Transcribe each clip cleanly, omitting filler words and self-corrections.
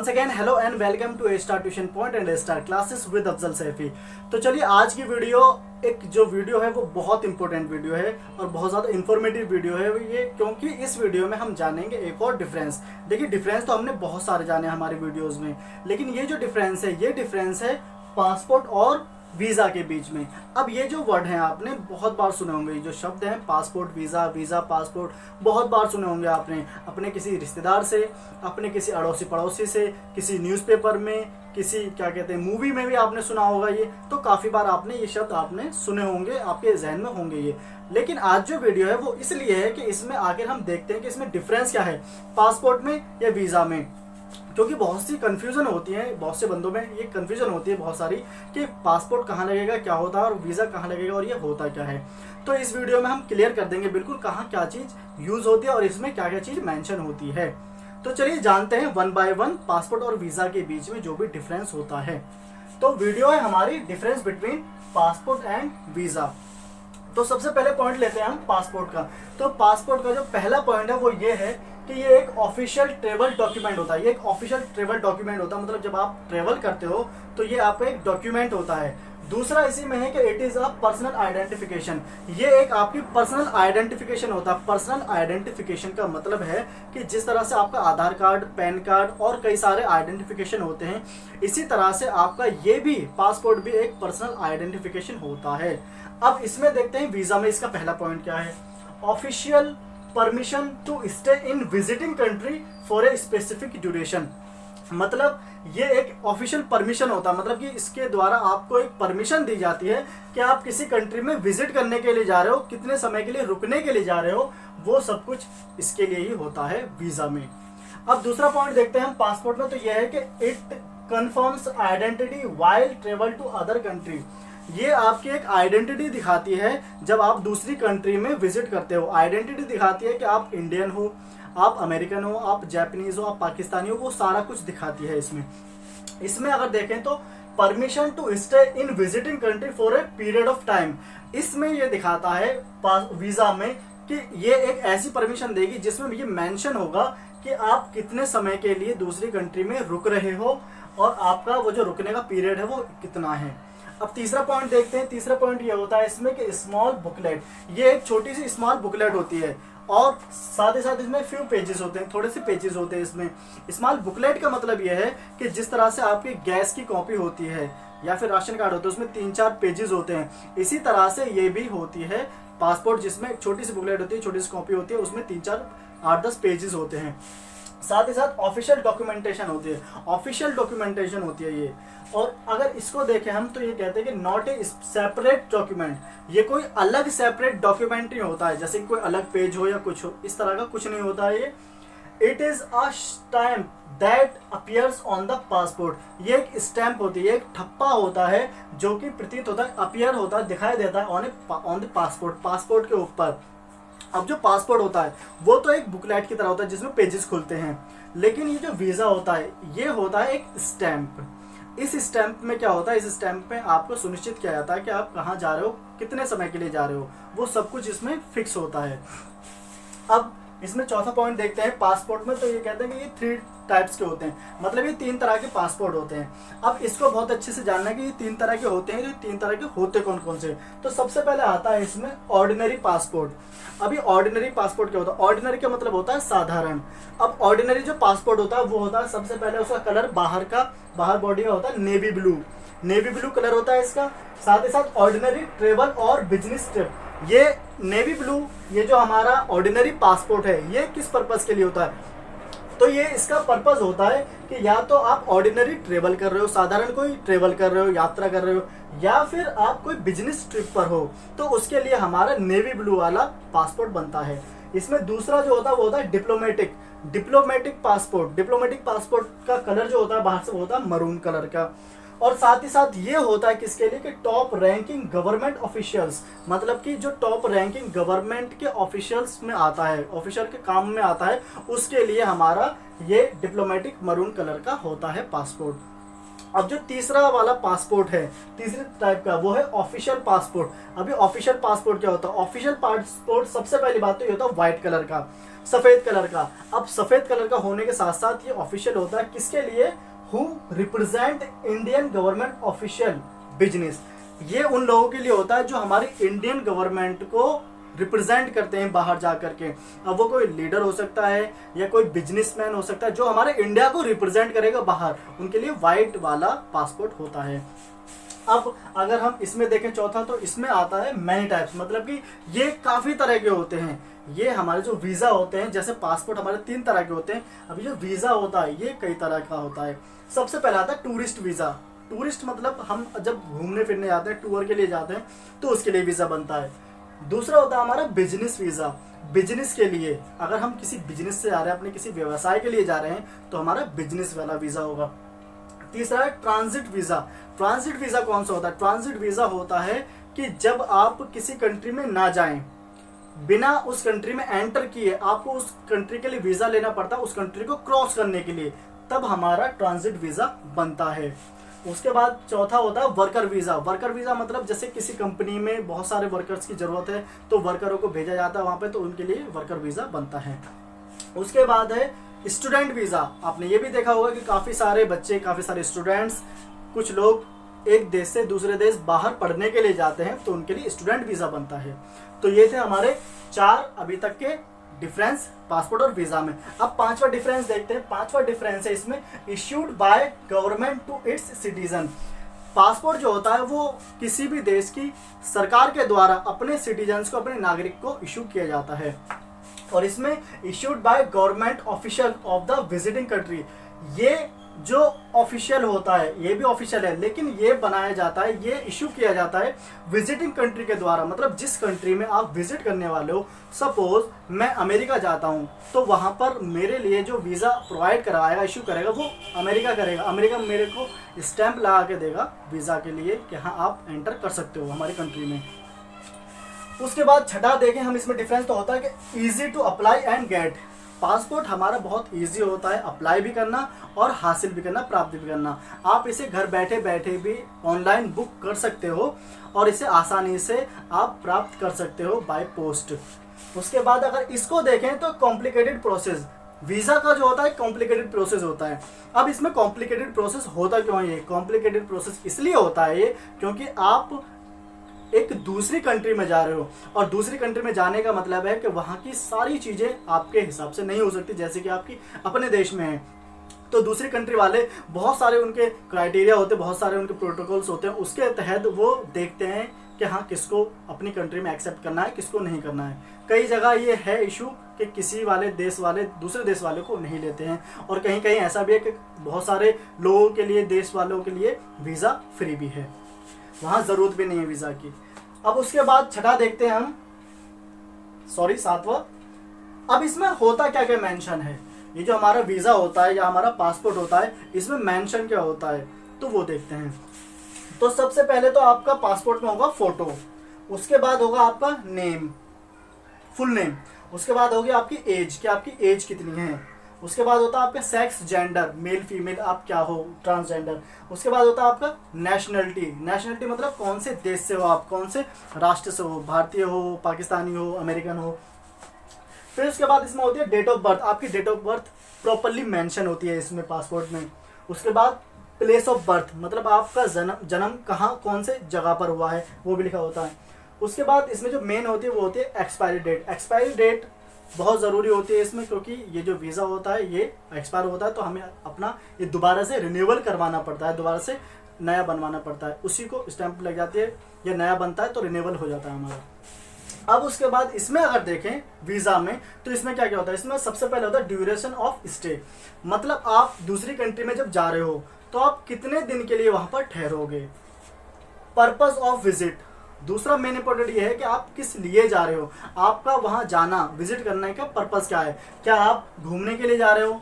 Once again hello and welcome to A star tuition point and A star classes with Afzal Saifi. तो चलिए आज की video जो video है वो बहुत इंपॉर्टेंट वीडियो है और बहुत ज़्यादा इंफॉर्मेटिव वीडियो है ये, क्योंकि इस वीडियो में हम जानेंगे एक और डिफरेंस। देखिए डिफरेंस तो हमने बहुत सारे जाने हमारे वीडियोज़ में, लेकिन ये जो डिफरेंस है ये डिफरेंस है पासपोर्ट और वीज़ा के बीच में। अब ये जो वर्ड हैं आपने बहुत बार सुने होंगे, ये जो शब्द हैं पासपोर्ट वीज़ा, वीज़ा पासपोर्ट, बहुत बार सुने होंगे आपने अपने किसी रिश्तेदार से, अपने किसी अड़ोसी पड़ोसी से, किसी न्यूज़पेपर में, किसी क्या कहते हैं मूवी में भी आपने सुना होगा। ये तो काफ़ी बार आपने ये शब्द आपने सुने होंगे, आपके जहन में होंगे ये। लेकिन आज जो वीडियो है वो इसलिए है कि इसमें आखिर हम देखते हैं कि इसमें डिफरेंस क्या है पासपोर्ट में या वीज़ा में, क्योंकि बहुत सी कंफ्यूजन होती है, बहुत से बंदों में ये कंफ्यूजन होती है बहुत सारी कि पासपोर्ट कहाँ लगेगा, क्या होता है, और वीज़ा कहाँ लगेगा और ये होता क्या है। तो इस वीडियो में हम क्लियर कर देंगे बिल्कुल कहाँ क्या चीज़ यूज़ होती है और इसमें क्या क्या चीज़ मेंशन होती है। तो चलिए जानते हैं वन बाय वन पासपोर्ट और वीज़ा के बीच में जो भी डिफरेंस होता है। तो वीडियो है हमारी difference between passport and visa. तो सबसे पहले पॉइंट लेते हैं हम पासपोर्ट का। तो पासपोर्ट का जो पहला पॉइंट है वो ये है कि ये एक ऑफिशियल ट्रेवल डॉक्यूमेंट होता है। ये एक ऑफिशियल ट्रेवल डॉक्यूमेंट होता है, मतलब जब आप ट्रेवल करते हो तो ये आपका एक डॉक्यूमेंट होता है। दूसरा इसी में है कि it is a personal identification. ये एक आपकी पर्सनल आइडेंटिफिकेशन होता है। पर्सनल आइडेंटिफिकेशन का मतलब है कि जिस तरह से आपका आधार कार्ड, पैन कार्ड और कई सारे आइडेंटिफिकेशन होते हैं, इसी तरह से आपका ये भी पासपोर्ट भी एक पर्सनल आइडेंटिफिकेशन होता है। अब इसमें देखते हैं वीज़ा में इसका पहला पॉइंट क्या है। Official permission to stay in visiting country for a specific duration. मतलब ये एक ऑफिशियल परमिशन होता है, मतलब कि इसके द्वारा आपको एक परमिशन दी जाती है कि आप किसी कंट्री में विजिट करने के लिए जा रहे हो, कितने समय के लिए रुकने के लिए जा रहे हो, वो सब कुछ इसके लिए ही होता है वीज़ा में। अब दूसरा पॉइंट देखते हैं हम पासपोर्ट में। तो यह है कि it confirms identity while travel to other country. ये आपकी एक आइडेंटिटी दिखाती है जब आप दूसरी कंट्री में विजिट करते हो। आइडेंटिटी दिखाती है कि आप इंडियन हो, आप अमेरिकन हो, आप जापानीज हो, आप पाकिस्तानी हो, वो सारा कुछ दिखाती है इसमें अगर देखें तो permission to stay in visiting country for a period of time, इसमें ये दिखाता है वीज़ा में कि ये एक ऐसी परमिशन देगी जिसमें ये मेंशन होगा कि आप कितने समय के लिए दूसरी कंट्री में रुक रहे हो और आपका वो जो रुकने का पीरियड है वो कितना है। अब तीसरा पॉइंट देखते हैं। तीसरा पॉइंट ये होता है इसमें कि स्मॉल बुकलेट। ये एक छोटी सी स्मॉल बुकलेट होती है और साथ ही साथ इसमें फ्यू पेजेस होते हैं, थोड़े से पेजेस होते हैं इसमें। स्मॉल बुकलेट का मतलब ये है कि जिस तरह से आपकी गैस की कॉपी होती है या फिर राशन कार्ड होता है उसमें 3-4 पेजेस होते हैं, इसी तरह से ये भी होती है पासपोर्ट, जिसमें एक छोटी सी बुकलेट होती है, छोटी सी कॉपी होती है, उसमें 3-4 8-10 पेजेस होते हैं। साथ ही साथ ऑफिशियल डॉक्यूमेंटेशन होती है, ऑफिशियल डॉक्यूमेंटेशन होती है ये। और अगर इसको देखें हम तो ये कहते हैं कि नॉट ए सेपरेट डॉक्यूमेंट। ये कोई अलग सेपरेट डॉक्यूमेंट नहीं होता है, जैसे कोई अलग पेज हो या कुछ हो, इस तरह का कुछ नहीं होता है ये। It is a stamp that appears on the passport. ये एक स्टैम्प होती है, एक ठप्पा होता है जो कि प्रतीत होता है, अपीयर होता है, दिखाई देता है ऑन द पासपोर्ट, पासपोर्ट के ऊपर। अब जो पासपोर्ट होता है वो तो एक बुकलेट की तरह होता है जिसमें पेजेस खुलते हैं, लेकिन ये जो वीज़ा होता है ये होता है एक स्टैम्प। इस स्टैम्प में क्या होता है, इस स्टैम्प में आपको सुनिश्चित किया जाता है कि आप कहाँ जा रहे हो, कितने समय के लिए जा रहे हो, वो सब कुछ इसमें फिक्स होता है। अब इसमें चौथा पॉइंट देखते हैं पासपोर्ट में। तो ये कहते हैं कि ये 3 टाइप्स के होते हैं, मतलब ये 3 तरह के पासपोर्ट होते हैं। अब इसको बहुत अच्छे से जानना है कि ये 3 तरह के होते हैं, तो 3 तरह के होते कौन कौन से। तो सबसे पहले आता है इसमें ऑर्डिनरी पासपोर्ट। अभी ऑर्डिनरी पासपोर्ट क्या होता है, ऑर्डिनरी का मतलब होता है साधारण। अब ऑर्डिनरी जो पासपोर्ट होता है वो होता है, सबसे पहले उसका कलर बाहर बॉडी का होता है navy blue, navy blue colour होता है इसका। साथ ही साथ ऑर्डिनरी ट्रेवल और बिजनेस ट्रिप, ये नेवी ब्लू, ये जो हमारा ऑर्डिनरी पासपोर्ट है ये किस पर्पस के लिए होता है, तो ये इसका पर्पस होता है कि या तो आप ऑर्डिनरी ट्रेवल कर रहे हो, साधारण कोई ट्रेवल कर रहे हो, यात्रा कर रहे हो, या फिर आप कोई बिजनेस ट्रिप पर हो, तो उसके लिए हमारा नेवी ब्लू वाला पासपोर्ट बनता है। इसमें दूसरा जो होता है वो होता है डिप्लोमेटिक पासपोर्ट। डिप्लोमेटिक पासपोर्ट का कलर जो होता है बाहर से वो होता है मरून कलर का। और साथ ही साथ ये होता है किसके लिए कि टॉप रैंकिंग गवर्नमेंट ऑफिशियल्स, मतलब कि जो टॉप रैंकिंग गवर्नमेंट के ऑफिशियल्स में आता है, ऑफिशियल के काम में आता है, उसके लिए हमारा ये डिप्लोमेटिक मरून कलर का होता है पासपोर्ट। अब जो तीसरा वाला पासपोर्ट है, तीसरे टाइप का, वो है ऑफिशियल पासपोर्ट। अभी ऑफिशियल पासपोर्ट क्या होता है? ऑफिशियल पासपोर्ट सबसे पहली बात तो ये होता है व्हाइट कलर का, सफेद कलर का। अब सफेद कलर का होने के साथ साथ ये ऑफिशियल होता है किसके लिए? Who represent Indian government official business. ये उन लोगों के लिए होता है जो हमारी इंडियन गवर्नमेंट को रिप्रेजेंट करते हैं बाहर जा करके। अब वो कोई लीडर हो सकता है या कोई बिजनेसमैन हो सकता है जो हमारे इंडिया को रिप्रेजेंट करेगा बाहर, उनके लिए व्हाइट वाला पासपोर्ट होता है। अब अगर हम इसमें देखें चौथा, तो इसमें आता है मैनी टाइप्स, मतलब कि ये काफी तरह के होते हैं। ये हमारे जो वीजा होते हैं, जैसे पासपोर्ट हमारे 3 तरह के होते हैं, अभी जो वीजा होता है ये कई तरह का होता है। सबसे पहला आता है टूरिस्ट वीजा। टूरिस्ट मतलब हम जब घूमने फिरने जाते हैं, टूर के लिए जाते हैं, तो उसके लिए वीजा बनता है। दूसरा होता है हमारा बिजनेस वीजा। बिजनेस के लिए, अगर हम किसी बिजनेस से आ रहे हैं, अपने किसी व्यवसाय के लिए जा रहे हैं, तो हमारा बिजनेस वाला वीजा होगा। तीसरा है ट्रांजिट वीजा। ट्रांजिट वीजा कौन सा होता है? ट्रांजिट वीजा होता है कि जब आप किसी कंट्री में ना जाएं, बिना उस कंट्री में एंटर किए आपको उस कंट्री के लिए वीजा लेना पड़ता है, उस कंट्री को क्रॉस करने के लिए, तब हमारा ट्रांजिट वीजा बनता है। उसके बाद चौथा होता है वर्कर वीजा। वर्कर वीजा मतलब जैसे किसी कंपनी में बहुत सारे वर्कर्स की जरूरत है, तो वर्करों को भेजा जाता है वहां पे, तो उनके लिए वर्कर वीजा बनता है। उसके बाद है स्टूडेंट वीजा। आपने ये भी देखा होगा कि काफी सारे बच्चे, काफी सारे स्टूडेंट्स, कुछ लोग एक देश से दूसरे देश बाहर पढ़ने के लिए जाते हैं, तो उनके लिए स्टूडेंट वीजा बनता है। तो ये थे हमारे 4 अभी तक के डिफरेंस पासपोर्ट और वीजा में। अब 5वां डिफरेंस देखते हैं। 5वां डिफरेंस है इसमें issued by government to its citizen. Passport जो होता है वो किसी भी देश की सरकार के द्वारा अपने सिटीजन्स को, अपने नागरिक को इशू किया जाता है, और इसमें issued by government official of the visiting country. ये जो ऑफिशियल होता है, ये भी ऑफिशियल है, लेकिन ये बनाया जाता है, ये इशू किया जाता है विजिटिंग कंट्री के द्वारा। मतलब जिस कंट्री में आप विजिट करने वाले हो, सपोज मैं अमेरिका जाता हूँ, तो वहाँ पर मेरे लिए जो वीज़ा प्रोवाइड कराएगा, इशू करेगा, वो अमेरिका करेगा। अमेरिका मेरे को स्टैंप लगा के देगा वीज़ा के लिए कि हाँ आप एंटर कर सकते हो हमारी कंट्री में। उसके बाद छठा देखें हम, इसमें डिफरेंस तो होता है कि easy to apply and get. Passport हमारा बहुत इजी होता है अप्लाई भी करना और हासिल भी करना, प्राप्त भी करना। आप इसे घर बैठे बैठे भी ऑनलाइन बुक कर सकते हो और इसे आसानी से आप प्राप्त कर सकते हो बाय पोस्ट। उसके बाद अगर इसको देखें तो कॉम्प्लिकेटेड प्रोसेस, वीज़ा का जो होता है कॉम्प्लिकेटेड प्रोसेस होता है। अब इसमें कॉम्प्लिकेटेड प्रोसेस होता क्यों है? ये कॉम्प्लिकेटेड प्रोसेस इसलिए होता है ये क्योंकि आप एक दूसरी कंट्री में जा रहे हो, और दूसरी कंट्री में जाने का मतलब है कि वहाँ की सारी चीज़ें आपके हिसाब से नहीं हो सकती जैसे कि आपकी अपने देश में है। तो दूसरी कंट्री वाले बहुत सारे उनके क्राइटेरिया होते हैं, बहुत सारे उनके प्रोटोकॉल्स होते हैं, उसके तहत वो देखते हैं कि हाँ किसको अपनी कंट्री में एक्सेप्ट करना है, किसको नहीं करना है। कई जगह ये है इशू कि किसी वाले देश वाले दूसरे देश वाले को नहीं लेते हैं, और कहीं कहीं ऐसा भी है कि बहुत सारे लोगों के लिए, देश वालों के लिए वीज़ा फ्री भी है, वहाँ ज़रूरत भी नहीं है वीज़ा की। अब उसके बाद छठा देखते हैं हम, सॉरी 7वां। अब इसमें होता क्या क्या मेंशन है? ये जो हमारा वीज़ा होता है या हमारा पासपोर्ट होता है, इसमें मेंशन क्या होता है तो वो देखते हैं। तो सबसे पहले तो आपका पासपोर्ट में होगा फ़ोटो, उसके बाद होगा आपका नेम, फुल नेम, उसके बाद होगी आपकी एज, कि आपकी एज कितनी है। उसके बाद होता है आपका सेक्स, जेंडर, मेल फीमेल आप क्या हो, ट्रांसजेंडर। उसके बाद होता है आपका नेशनलिटी। नेशनलिटी मतलब कौन से देश से हो आप, कौन से राष्ट्र से हो, भारतीय हो, पाकिस्तानी हो, अमेरिकन हो। फिर उसके बाद इसमें होती है डेट ऑफ बर्थ, आपकी date of birth properly mention होती है इसमें पासपोर्ट में। उसके बाद प्लेस ऑफ बर्थ मतलब आपका जन्म कहाँ, कौन से जगह पर हुआ है, वो भी लिखा होता है। उसके बाद इसमें जो मेन होती है वो होती है एक्सपायरी डेट। एक्सपायरी डेट बहुत ज़रूरी होती है इसमें, क्योंकि ये जो वीज़ा होता है ये एक्सपायर होता है, तो हमें अपना ये दोबारा से रिन्यूअल करवाना पड़ता है, दोबारा से नया बनवाना पड़ता है, उसी को स्टैंप लग जाती है, या नया बनता है तो रिन्यूअल हो जाता है हमारा। अब उसके बाद इसमें अगर देखें वीज़ा में, तो इसमें क्या क्या होता है? इसमें सबसे पहले होता है ड्यूरेशन ऑफ स्टे, मतलब आप दूसरी कंट्री में जब जा रहे हो तो आप कितने दिन के लिए वहाँ पर ठहरोगे। पर्पज़ ऑफ विजिट, दूसरा मेन इंपॉर्टेंट ये है कि आप किस लिए जा रहे हो, आपका वहाँ जाना, विजिट करने का पर्पज़ क्या है। क्या आप घूमने के लिए जा रहे हो,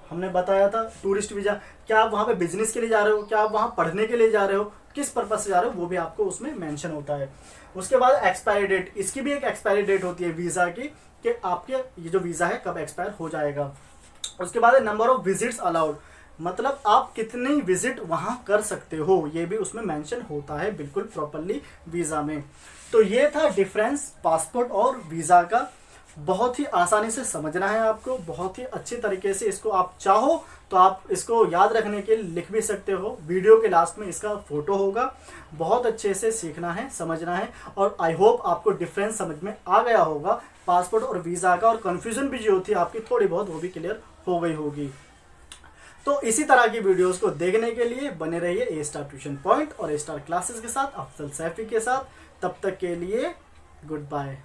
हमने बताया था टूरिस्ट वीज़ा। क्या आप वहाँ पे बिजनेस के लिए जा रहे हो, क्या आप वहाँ पढ़ने के लिए जा रहे हो, किस पर्पज़ से जा रहे हो, वो भी आपको उसमें मेंशन होता है। उसके बाद एक्सपायरी डेट, इसकी भी एक एक्सपायरी डेट होती है वीज़ा की, कि आपके ये जो वीज़ा है कब एक्सपायर हो जाएगा। उसके बाद नंबर ऑफ विजिट्स अलाउड, मतलब आप कितनी विजिट वहां कर सकते हो, ये भी उसमें मेंशन होता है बिल्कुल प्रॉपरली वीज़ा में। तो ये था डिफरेंस पासपोर्ट और वीज़ा का। बहुत ही आसानी से समझना है आपको, बहुत ही अच्छी तरीके से इसको आप चाहो तो आप इसको याद रखने के लिए लिख भी सकते हो। वीडियो के लास्ट में इसका फोटो होगा। बहुत अच्छे से सीखना है, समझना है, और आई होप आपको डिफरेंस समझ में आ गया होगा पासपोर्ट और वीज़ा का, और कन्फ्यूजन भी जो थी आपकी थोड़ी बहुत वो भी क्लियर हो गई होगी। तो इसी तरह की वीडियोस को देखने के लिए बने रहिए ए स्टार ट्यूशन पॉइंट और ए स्टार क्लासेस के साथ, अफजल सैफी के साथ। तब तक के लिए गुड बाय।